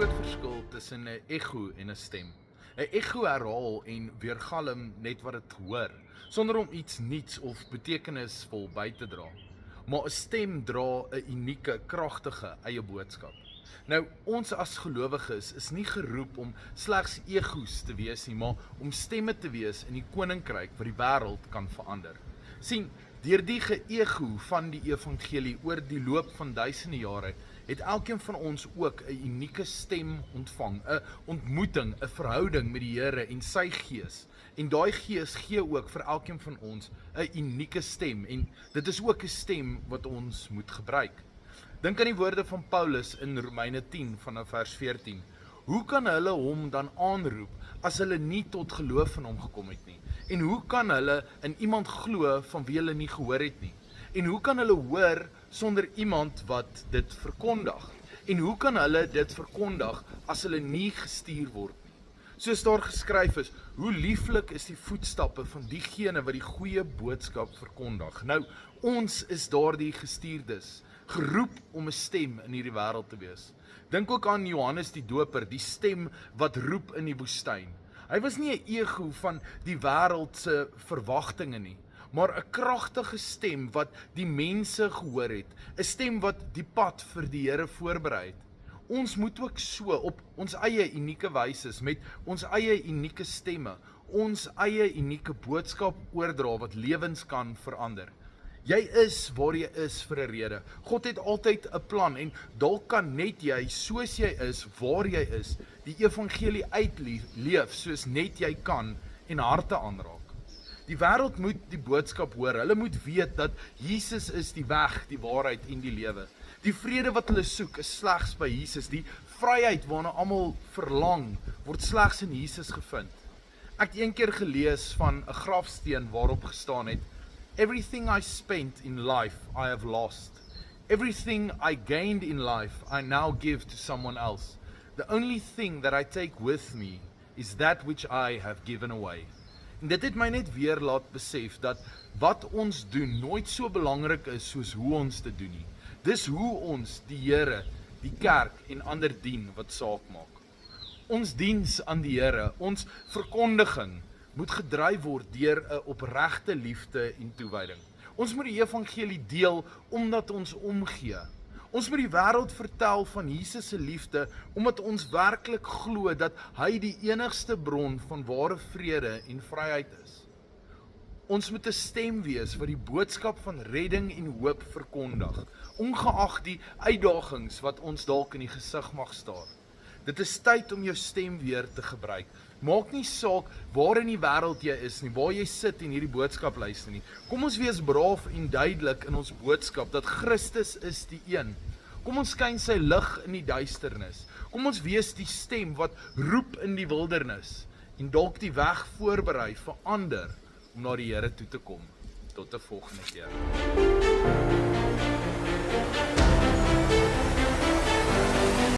groot verskil tussen 'n ego en 'n stem. 'n Ego herhaal en weergalm net wat dit hoor, sonder om iets nuuts of betekenisvol by te dra. Maar 'n stem dra 'n unieke, kragtige eie boodskap. Nou, ons as gelowiges is nie geroep om slegs egos te wees nie, maar om stemme te wees in die koninkryk wat die wêreld kan verander. Sien, deur die geego van die evangelie oor die loop van duisende jare, het elkeen van ons ook 'n unieke stem ontvang, 'n ontmoeting, 'n verhouding met die Here en sy Gees. En daai Gees gee ook vir elkeen van ons 'n unieke stem, en dit is ook 'n stem wat ons moet gebruik. Dink aan die woorde van Paulus in Romeine 10 vanaf vers 14. Hoe kan hulle hom dan aanroep as hulle nie tot geloof in hom gekom het nie? En hoe kan hulle in iemand glo van wie hulle nie gehoor het nie? En hoe kan hulle hoor sonder iemand wat dit verkondig? En hoe kan hulle dit verkondig as hulle nie gestuur word nie? Soos daar geskryf is, hoe lieflik is die voetstappe van diegene wat die goeie boodskap verkondig. Nou, ons is daardie gestuurdes, geroep om 'n stem in hierdie wêreld te wees. Dink ook aan Johannes die Doper, die stem wat roep in die woestyn. Hy was nie 'n ego van die wêreld se verwagtinge nie, maar 'n kragtige stem wat die mense gehoor het, 'n stem wat die pad vir die Here voorberei het. Ons moet ook so op ons eie unieke wyse, met ons eie unieke stemme, ons eie unieke boodskap oordra wat lewens kan verander. Jy is waar jy is vir 'n rede. God het altyd 'n plan, en dalk kan net jy, soos jy is, waar jy is, die evangelie uitleef soos net jy kan en harte aanraak. Die wêreld moet die boodskap hoor. Hulle moet weet dat Jesus is die weg, die waarheid en die lewe. Die vrede wat hulle soek is slegs by Jesus. Die vryheid waarna almal verlang word slegs in Jesus gevind. Ek het een keer gelees van 'n grafsteen waarop gestaan het: Everything I spent in life I have lost. Everything I gained in life I now give to someone else. The only thing that I take with me is that which I have given away. En dit het my net weer laat besef dat wat ons doen nooit so belangrik is soos hoe ons dit doen nie. Dis hoe ons die Here, die kerk en ander dien wat saak maak. Ons diens aan die Here, ons verkondiging moet gedryf word deur 'n opregte liefde en toewyding. Ons moet die evangelie deel omdat ons omgee. Ons moet die wêreld vertel van Jesus se liefde omdat ons werklik glo dat hy die enigste bron van ware vrede en vryheid is. Ons moet 'n stem wees wat die boodskap van redding en hoop verkondig, ongeag die uitdagings wat ons dalk in die gesig mag staar. Dit is tyd om jou stem weer te gebruik. Maak nie saak waar in die wêreld jy is nie, waar jy sit en hierdie boodskap luister nie. Kom ons wees braaf en duidelik in ons boodskap dat Christus is die een. Kom ons skyn sy lig in die duisternis. Kom ons wees die stem wat roep in die wildernis en dalk die weg voorberei vir ander om na die Here toe te kom. Tot 'n volgende keer.